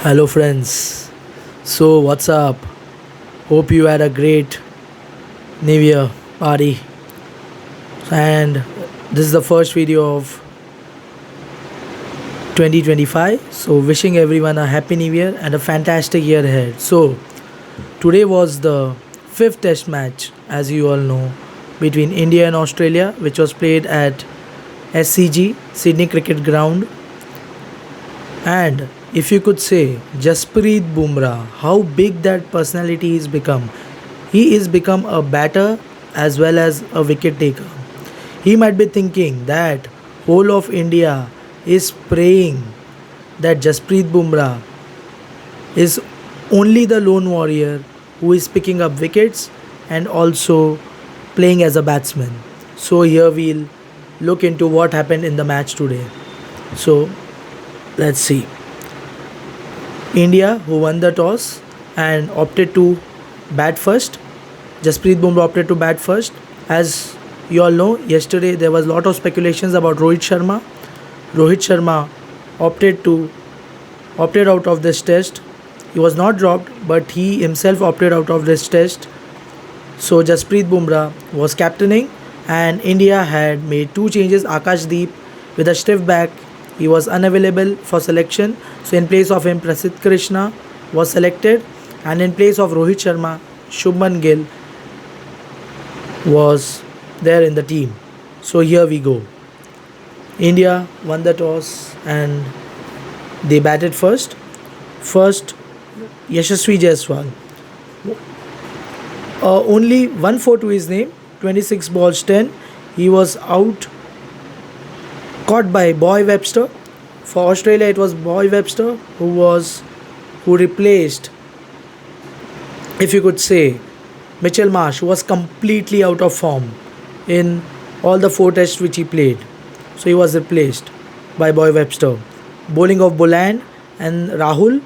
Hello, friends. So, what's up? Hope you had a great New Year party. And this is the first video of 2025. So, wishing everyone a happy New Year and a fantastic year ahead. So, today was the fifth Test match, as you all know, between India and Australia, which was played at SCG, Sydney Cricket Ground. And if you could say, Jasprit Bumrah, how big that personality has become. He is become a batter as well as a wicket taker. He might be thinking that whole of India is praying that Jasprit Bumrah is only the lone warrior who is picking up wickets and also playing as a batsman. So here we'll look into what happened in the match today. So let's see. India, who won the toss and opted to bat first. Jasprit Bumrah opted to bat first. As you all know, yesterday there was a lot of speculations about Rohit Sharma. Rohit Sharma opted out of this test. He was not dropped, but he himself opted out of this test. So Jasprit Bumrah was captaining, and India had made two changes. Akashdeep with a stiff back, he was unavailable for selection. So in place of him, Prasidh Krishna was selected, and in place of Rohit Sharma, Shubman Gill was there in the team. So here we go. India won the toss and they batted first. First, Yashasvi Jaiswal. Only 1-4 to his name, 26 balls 10. He was out, caught by Boy Webster. For Australia, it was Boy Webster who replaced, if you could say, Mitchell Marsh, who was completely out of form in all the four tests which he played. So he was replaced by Boy Webster. Bowling of Boland and Rahul,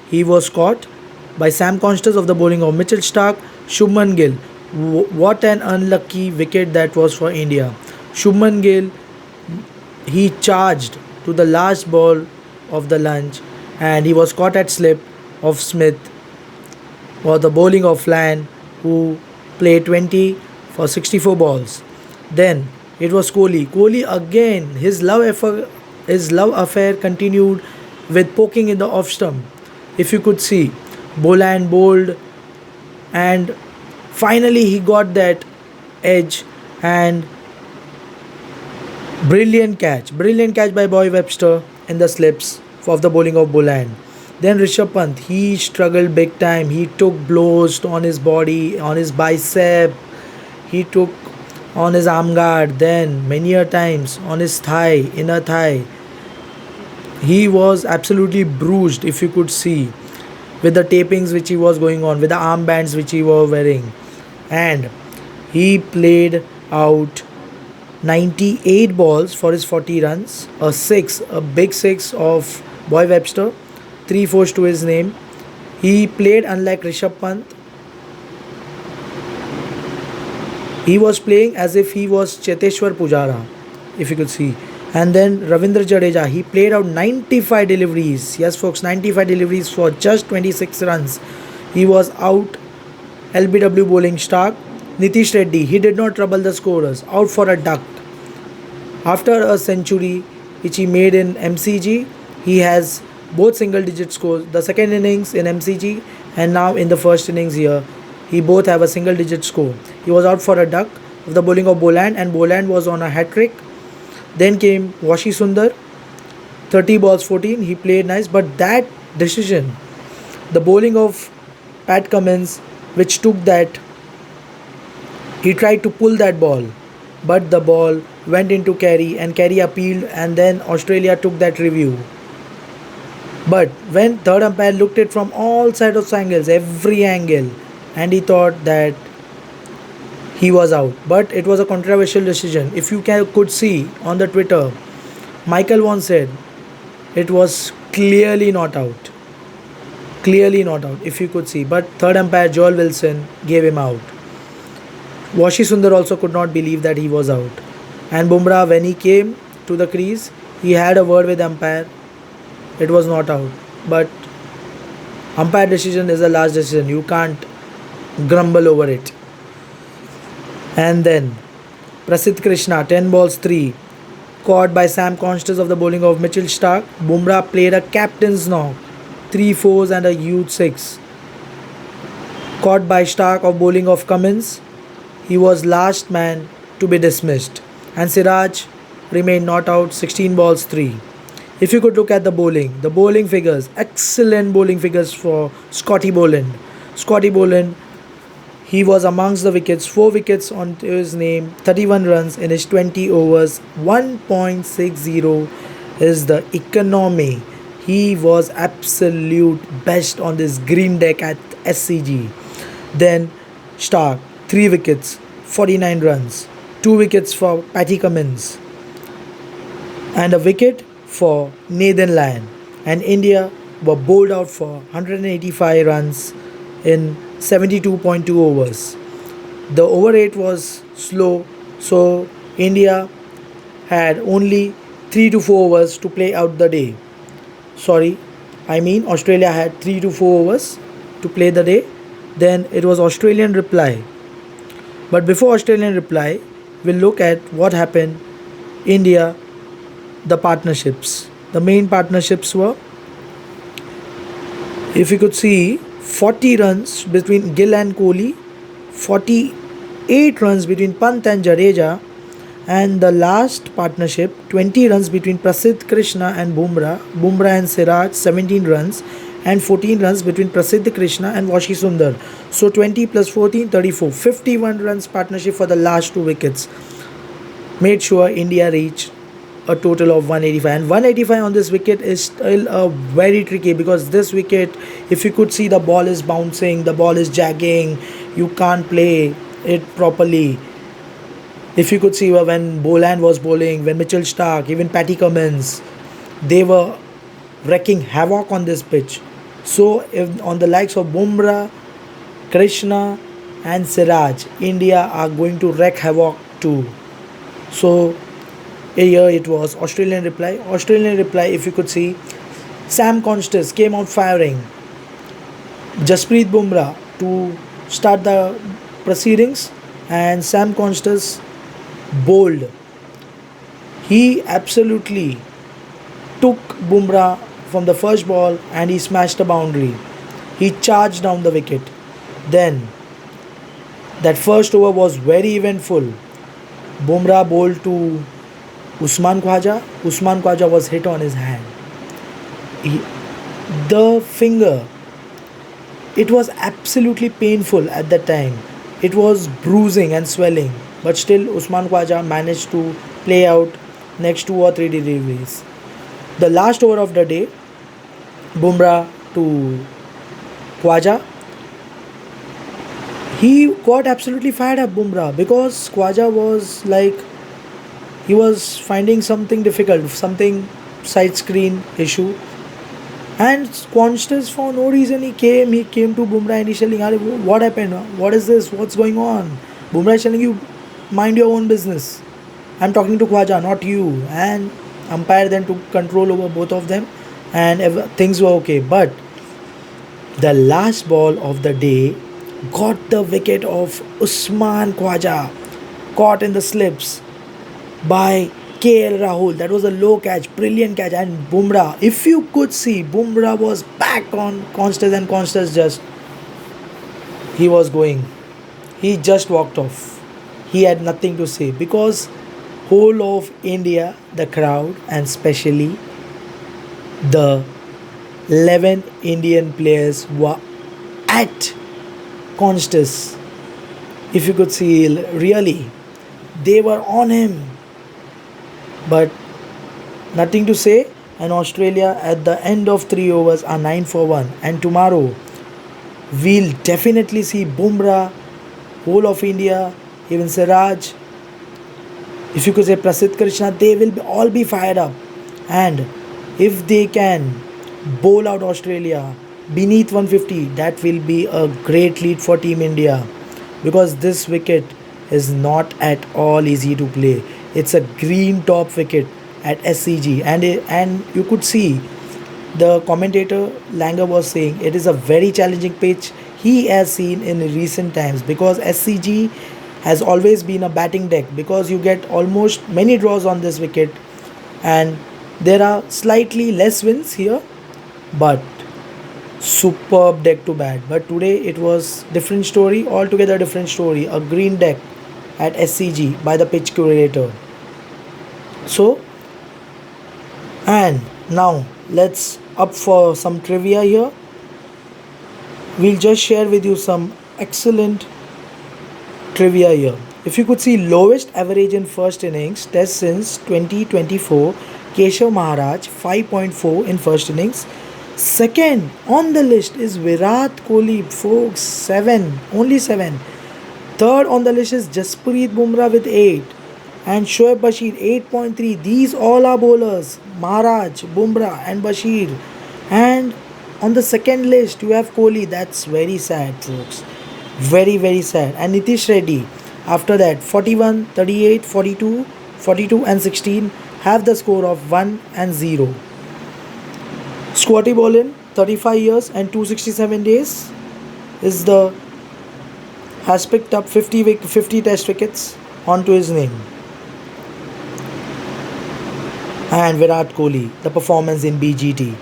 he was caught by Sam Konstas of the bowling of Mitchell Starc. Shubman Gill, what an unlucky wicket that was for India. Shubman Gill, he charged to the last ball of the lunch and he was caught at slip of Smith or the bowling of Lyon, who played 20 for 64 balls. Then it was Kohli. Kohli again, his love affair continued with poking in the off stump. If you could see, Boland bowled and finally he got that edge and brilliant catch by Boy Webster in the slips of the bowling of Boland. Then Rishabh Pant, he struggled big time. He took blows on his body, on his bicep, he took on his arm guard, then many a times on his thigh, inner thigh. He was absolutely bruised, if you could see, with the tapings which he was going on, with the armbands which he was wearing. And he played out 98 balls for his 40 runs, a big six of Boy Webster, 3 4s to his name. He played unlike Rishabh Pant. He was playing as if he was Cheteshwar Pujara, if you could see. And then Ravindra Jadeja, he played out 95 deliveries. Yes, folks, 95 deliveries for just 26 runs. He was out. LBW bowling Starc. Nitish Reddy, he did not trouble the scorers. Out for a duck. After a century which he made in MCG, he has both single digit scores. The second innings in MCG and now in the first innings here, he both have a single digit score. He was out for a duck of the bowling of Boland, and Boland was on a hat trick. Then came Washi Sundar, 30 balls 14. He played nice, but that decision, the bowling of Pat Cummins, which took that, he tried to pull that ball, but the ball went into Carey and Carey appealed, and then Australia took that review. But when third umpire looked at from all sides of angles, every angle, and he thought that he was out. But it was a controversial decision. If you could see on the Twitter, Michael Vaughan said it was clearly not out. Clearly not out, if you could see. But third umpire Joel Wilson gave him out. Washi Sundar also could not believe that he was out. And Bumrah, when he came to the crease, he had a word with umpire. It was not out. But Umpire decision is the last decision. You can't grumble over it. And then Prasidh Krishna, 10 balls 3. Caught by Sam Konstas of the bowling of Mitchell Starc. Bumrah played a captain's knock. 3 fours and a huge 6. Caught by Starc of bowling of Cummins. He was last man to be dismissed. And Siraj remained not out, 16 balls 3. If you could look at the bowling figures, excellent bowling figures for Scotty Boland. Scotty Boland, he was amongst the wickets, 4 wickets on his name, 31 runs in his 20 overs, 1.60 is the economy. He was absolute best on this green deck at SCG. Then Starc, 3 wickets, 49 runs, 2 wickets for Patty Cummins, and a wicket for Nathan Lyon. And India were bowled out for 185 runs in 72.2 overs. The over rate was slow, so India had only 3 to 4 overs to play out the day. Australia had 3 to 4 overs to play the day. Then it was Australian reply. But before Australian reply, we'll look at what happened India, the partnerships. The main partnerships were, if you could see, 40 runs between Gill and Kohli, 48 runs between Pant and Jadeja, and the last partnership, 20 runs between Prasidh Krishna and Bumrah and Siraj, 17 runs, and 14 runs between Prasidh Krishna and Washi Sundar. So 20 plus 14, 34. 51 runs partnership for the last 2 wickets. Made sure India reached a total of 185. And 185 on this wicket is still a very tricky, because this wicket, if you could see, the ball is bouncing, the ball is jagging, you can't play it properly. If you could see when Boland was bowling, when Mitchell Starc, even Patty Cummins, they were wrecking havoc on this pitch. So if on the likes of Bumrah, Krishna and Siraj, India are going to wreak havoc too. So here it was Australian reply. If you could see, Sam Konstas came out firing. Jasprit Bumrah to start the proceedings, and Sam Konstas bowled. He absolutely took Bumrah from the first ball and he smashed the boundary. He charged down the wicket. Then that first over was very eventful. Bumrah bowled to Usman Khawaja. Usman Khawaja was hit on his hand. The finger, it was absolutely painful at that time. It was bruising and swelling, but still Usman Khawaja managed to play out next 2 or 3 deliveries. The last over of the day, Bumrah to Khawaja. He got absolutely fired up, Bumrah, because Khawaja was like, he was finding something difficult, something side screen issue. And Konstas, for no reason, he came to Bumrah initially. What happened? What is this? What's going on? Bumrah is telling you, mind your own business. I'm talking to Khawaja, not you. And umpire then took control over both of them, and things were okay. But the last ball of the day got the wicket of Usman Khawaja, caught in the slips by KL Rahul. That was a low catch, brilliant catch. And Bumrah, if you could see, Bumrah was back on Konstas, and Konstas he was going. He just walked off. He had nothing to say, because whole of India, the crowd, and especially the 11 Indian players were at Konstas. If you could see, really, they were on him. But nothing to say. And Australia at the end of 3 overs are 9 for 1. And tomorrow we'll definitely see Bumrah, whole of India, even Siraj, if you could say Prasidh Krishna, they will all be fired up. And if they can bowl out Australia beneath 150, that will be a great lead for Team India, because this wicket is not at all easy to play. It's a green top wicket at SCG, and you could see The commentator Langer was saying it is a very challenging pitch he has seen in recent times, because SCG has always been a batting deck, because you get almost many draws on this wicket, and there are slightly less wins here, but superb deck to bat. But today it was different story, altogether different story. A green deck at SCG by the pitch curator. So, and now let's up for some trivia here. We'll just share with you some excellent trivia here. If you could see, lowest average in first innings test since 2024, Keshav Maharaj 5.4 in first innings. Second on the list is Virat Kohli, folks, 7, only 7. Third on the list is Jasprit Bumrah with 8, and Shoaib Bashir 8.3. These all are bowlers, Maharaj, Bumrah and Bashir. And on the second list you have Kohli. That's very sad, folks, very very sad. And Nitish Reddy after that, 41, 38, 42, 42 and 16 have the score of 1 and 0. Scotty Boland, 35 years and 267 days has picked up 50 test wickets onto his name. And Virat Kohli, the performance in BGT,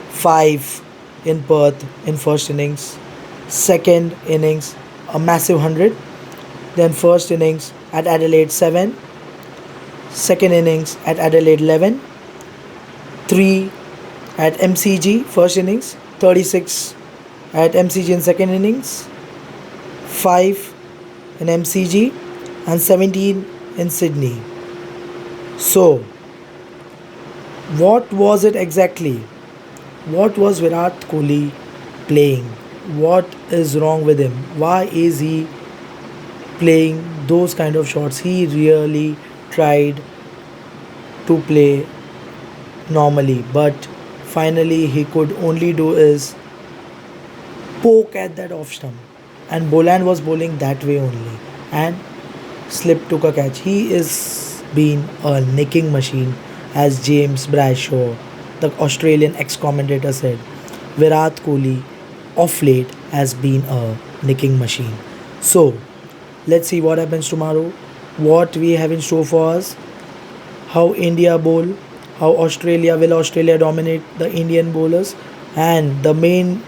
5 in Perth in first innings, second innings a massive 100, then first innings at Adelaide 7, second innings at Adelaide 11, 3 at MCG first innings, 36 at MCG in second innings, 5 in MCG and 17 in Sydney. So what was it exactly? What was Virat Kohli playing? What is wrong with him? Why is he playing those kind of shots? He really tried to play normally, but finally he could only do is poke at that off stump, and Boland was bowling that way only, and Slip took a catch. He is been a nicking machine, as James Bradshaw, the Australian ex-commentator, said. Virat Kohli of late has been a nicking machine. So let's see what happens tomorrow, what we have in store for us, how India bowl, how Australia dominate the Indian bowlers, and the main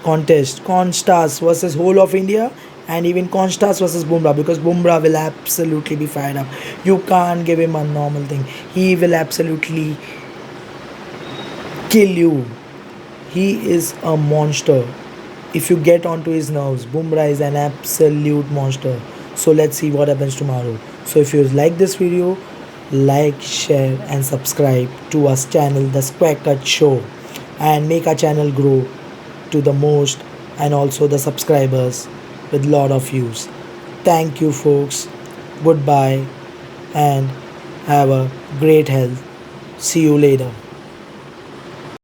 contest, Konstas versus whole of India, and even Konstas versus Bumrah, because Bumrah will absolutely be fired up. You can't give him a normal thing. He will absolutely kill you. He is a monster. If you get onto his nerves, Bumrah is an absolute monster. So let's see what happens tomorrow. So if you like this video, like, share and subscribe to our channel, The Square Cut Show, and make our channel grow to the most, and also the subscribers with lot of views. Thank you, folks. Goodbye and have a great health. See you later.